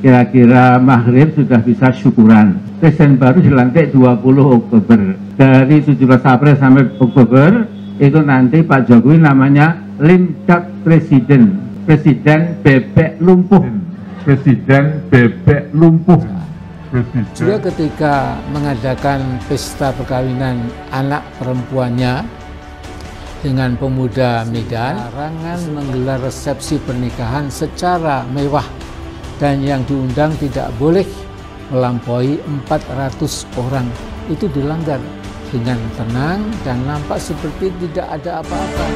kira-kira maghrib sudah bisa syukuran. Presiden baru dilantik 20 Oktober. Dari 17 April sampai Oktober, itu nanti Pak Jokowi namanya Limcat Presiden. Presiden bebek lumpuh. Presiden bebek lumpuh. Juga ketika mengadakan pesta perkawinan anak perempuannya dengan pemuda Medan, larangan menggelar resepsi pernikahan secara mewah dan yang diundang tidak boleh melampaui 400 orang. Itu dilanggar dengan tenang dan nampak seperti tidak ada apa-apa.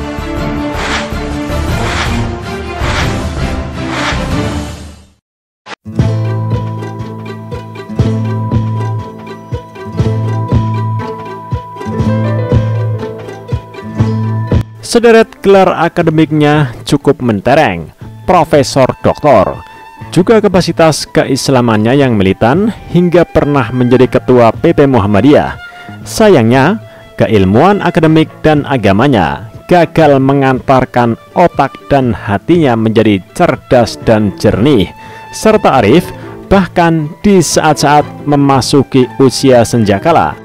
Sederet gelar akademiknya cukup mentereng, profesor doktor. Juga kapasitas keislamannya yang militan hingga pernah menjadi ketua PP Muhammadiyah. Sayangnya, keilmuan akademik dan agamanya gagal mengantarkan otak dan hatinya menjadi cerdas dan jernih, serta arif bahkan di saat-saat memasuki usia senjakala.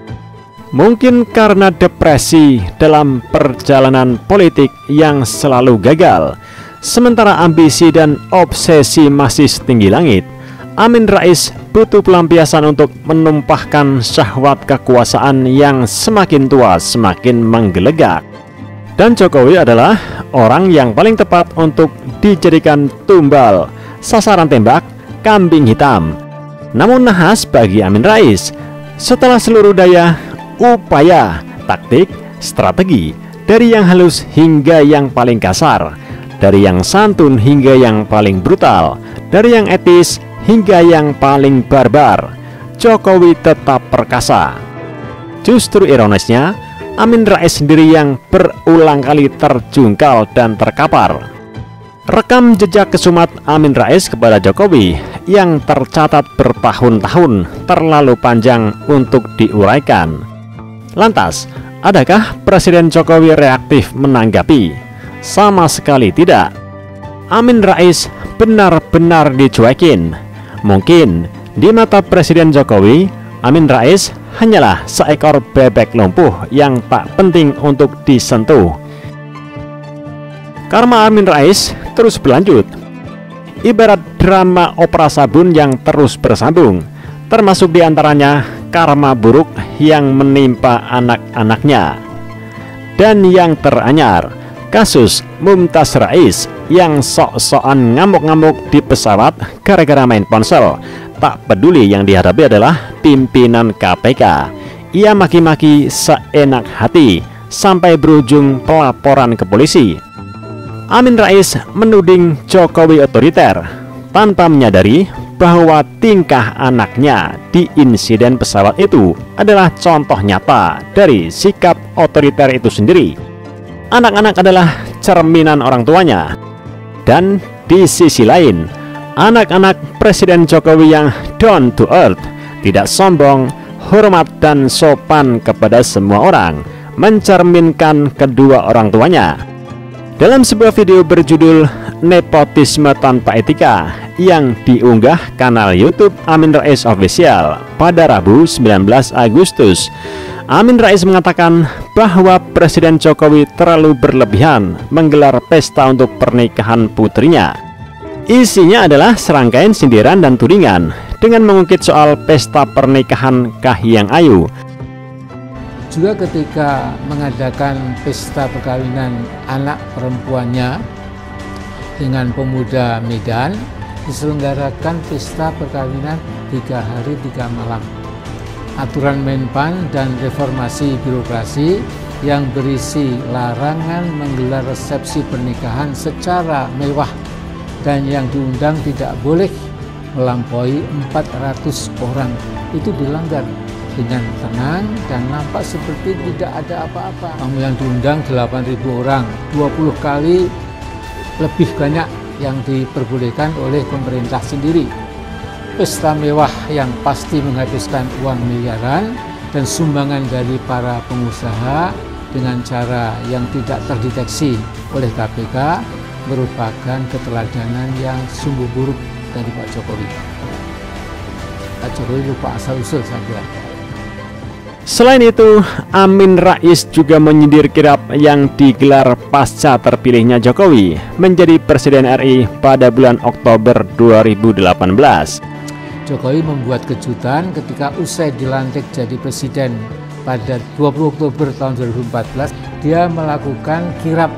Mungkin karena depresi dalam perjalanan politik yang selalu gagal, sementara ambisi dan obsesi masih setinggi langit, Amin Rais butuh pelampiasan untuk menumpahkan syahwat kekuasaan yang semakin tua semakin menggelegak. Dan Jokowi adalah orang yang paling tepat untuk dijadikan tumbal, sasaran tembak, kambing hitam. Namun nahas bagi Amin Rais, setelah seluruh daya, upaya, taktik, strategi, dari yang halus hingga yang paling kasar, dari yang santun hingga yang paling brutal, dari yang etis hingga yang paling barbar, Jokowi tetap perkasa. Justru ironisnya, Amin Rais sendiri yang berulang kali terjungkal dan terkapar. Rekam jejak kesumat Amin Rais kepada Jokowi yang tercatat bertahun-tahun terlalu panjang untuk diuraikan. Lantas, adakah Presiden Jokowi reaktif menanggapi? Sama sekali tidak. Amin Rais benar-benar dicuekin. Mungkin di mata Presiden Jokowi, Amin Rais hanyalah seekor bebek lumpuh yang tak penting untuk disentuh. Karma Amin Rais terus berlanjut, ibarat drama opera sabun yang terus bersambung, termasuk diantaranya karma buruk yang menimpa anak-anaknya. Dan yang teranyar, kasus Mumtaz Rais yang sok-sokan ngamuk-ngamuk di pesawat gara-gara main ponsel. Tak peduli yang dihadapi adalah pimpinan KPK. Ia maki-maki seenak hati sampai berujung pelaporan ke polisi. Amin Rais menuding Jokowi otoriter tanpa menyadari bahwa tingkah anaknya di insiden pesawat itu adalah contoh nyata dari sikap otoriter itu sendiri. Anak-anak adalah cerminan orang tuanya. Dan di sisi lain, anak-anak Presiden Jokowi yang down to earth, tidak sombong, hormat dan sopan kepada semua orang, mencerminkan kedua orang tuanya. Dalam sebuah video berjudul Nepotisme Tanpa Etika yang diunggah kanal YouTube Amin Rais Official pada Rabu 19 Agustus, Amin Rais mengatakan bahwa Presiden Jokowi terlalu berlebihan menggelar pesta untuk pernikahan putrinya. Isinya adalah serangkaian sindiran dan tudingan dengan mengungkit soal pesta pernikahan Kahiyang Ayu. Juga ketika mengadakan pesta perkawinan anak perempuannya dengan pemuda Medan, diselenggarakan pesta perkawinan 3 hari 3 malam. Aturan Menpan dan reformasi birokrasi yang berisi larangan menggelar resepsi pernikahan secara mewah dan yang diundang tidak boleh melampaui 400 orang. Itu dilanggar dengan tenang dan nampak seperti tidak ada apa-apa. Tamu yang diundang 8.000 orang, 20 kali lebih banyak yang diperbolehkan oleh pemerintah sendiri. Pesta mewah yang pasti menghabiskan uang miliaran dan sumbangan dari para pengusaha dengan cara yang tidak terdeteksi oleh KPK merupakan keteladanan yang sungguh buruk dari Pak Jokowi. Pak Jokowi lupa asal-usul saya kira. Selain itu, Amin Rais juga menyindir kirap yang digelar pasca terpilihnya Jokowi menjadi Presiden RI pada bulan Oktober 2018. Jokowi membuat kejutan ketika usai dilantik jadi Presiden pada 20 Oktober tahun 2014. Dia melakukan kirap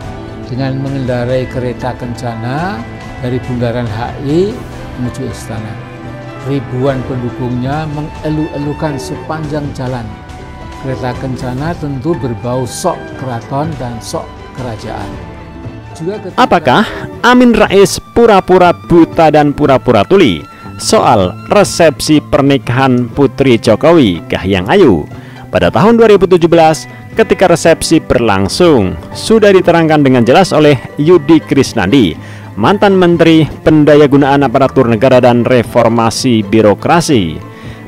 dengan mengendarai kereta kencana dari Bundaran HI menuju istana. Ribuan pendukungnya mengelu-elukan sepanjang jalan. Kereta kencana tentu berbau sok keraton dan sok kerajaan. Apakah Amin Rais pura-pura buta dan pura-pura tuli soal resepsi pernikahan Putri Jokowi, Kahiyang Ayu? Pada tahun 2017, ketika resepsi berlangsung, sudah diterangkan dengan jelas oleh Yudi Krisnandi, mantan Menteri Pendayagunaan Aparatur Negara dan Reformasi Birokrasi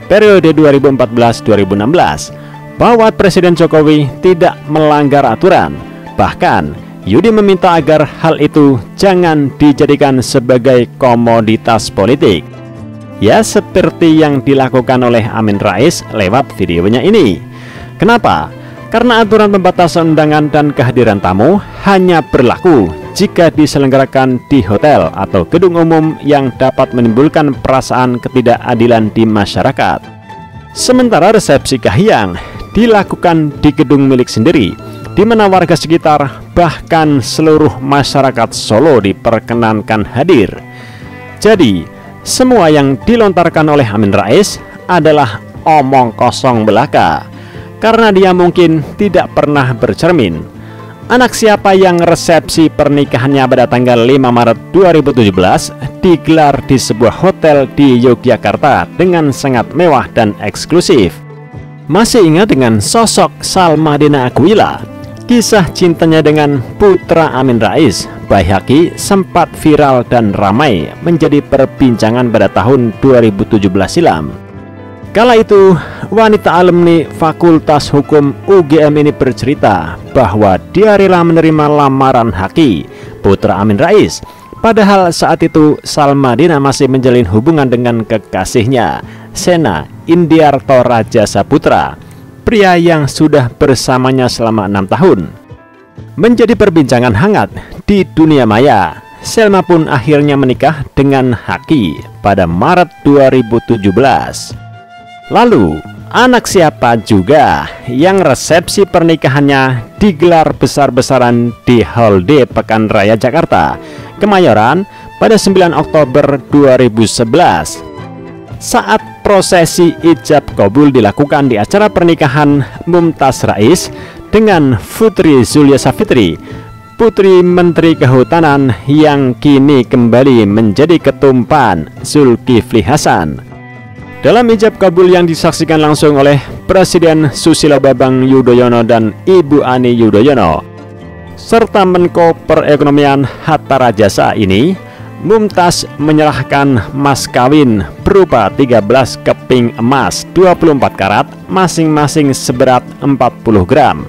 periode 2014-2016, bahwa Presiden Jokowi tidak melanggar aturan. Bahkan, Yudi meminta agar hal itu jangan dijadikan sebagai komoditas politik. Ya, seperti yang dilakukan oleh Amin Rais lewat videonya ini. Kenapa? Karena aturan pembatasan undangan dan kehadiran tamu hanya berlaku jika diselenggarakan di hotel atau gedung umum yang dapat menimbulkan perasaan ketidakadilan di masyarakat. Sementara resepsi Kahiyang dilakukan di gedung milik sendiri, di mana warga sekitar bahkan seluruh masyarakat Solo diperkenankan hadir. Jadi, semua yang dilontarkan oleh Amin Rais adalah omong kosong belaka, karena dia mungkin tidak pernah bercermin. Anak siapa yang resepsi pernikahannya pada tanggal 5 Maret 2017 digelar di sebuah hotel di Yogyakarta dengan sangat mewah dan eksklusif. Masih ingat dengan sosok Salmadina Aquila? Kisah cintanya dengan putra Amin Rais, Baihaqi, sempat viral dan ramai menjadi perbincangan pada tahun 2017 silam. Kala itu, wanita alumni Fakultas Hukum UGM ini bercerita bahwa dia rela menerima lamaran Haki, putra Amin Rais. Padahal saat itu Salmadina masih menjalin hubungan dengan kekasihnya, Sena Indiarto Raja Saputra, pria yang sudah bersamanya selama 6 tahun. Menjadi perbincangan hangat di dunia maya, Selma pun akhirnya menikah dengan Haki pada Maret 2017. Lalu, anak siapa juga yang resepsi pernikahannya digelar besar-besaran di Hall D Pekan Raya Jakarta, Kemayoran pada 9 Oktober 2011. Saat prosesi ijab kabul dilakukan di acara pernikahan Mumtaz Rais dengan Putri Zulya Safitri, Putri Menteri Kehutanan yang kini kembali menjadi ketumpan Zulkifli Hasan. Dalam ijab kabul yang disaksikan langsung oleh Presiden Susilo Bambang Yudhoyono dan Ibu Ani Yudhoyono serta Menko Perekonomian Hatta Rajasa ini, Mumtaz menyerahkan mas kawin berupa 13 keping emas 24 karat masing-masing seberat 40 gram.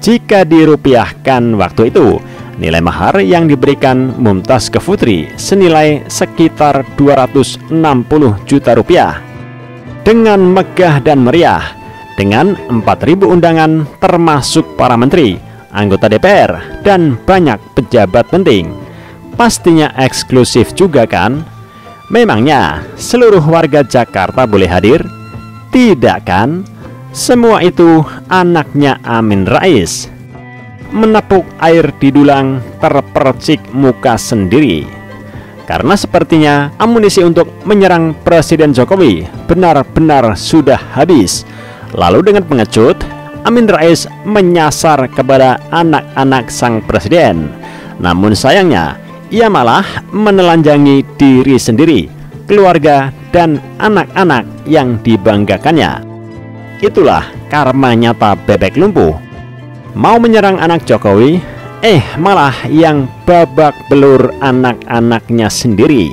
Jika dirupiahkan waktu itu, nilai mahar yang diberikan Mumtaz ke Putri senilai sekitar 260 juta rupiah. Dengan megah dan meriah, dengan 4.000 undangan termasuk para menteri, anggota DPR, dan banyak pejabat penting. Pastinya eksklusif juga kan? Memangnya seluruh warga Jakarta boleh hadir? Tidak kan? Semua itu anaknya Amin Rais. Menepuk air di dulang, terpercik muka sendiri. Karena sepertinya amunisi untuk menyerang Presiden Jokowi benar-benar sudah habis. Lalu dengan pengecut, Amin Rais menyasar kepada anak-anak sang presiden. Namun sayangnya, ia malah menelanjangi diri sendiri, keluarga, dan anak-anak yang dibanggakannya. Itulah karma nyata bebek lumpuh. Mau menyerang anak Jokowi, malah yang babak belur anak-anaknya sendiri.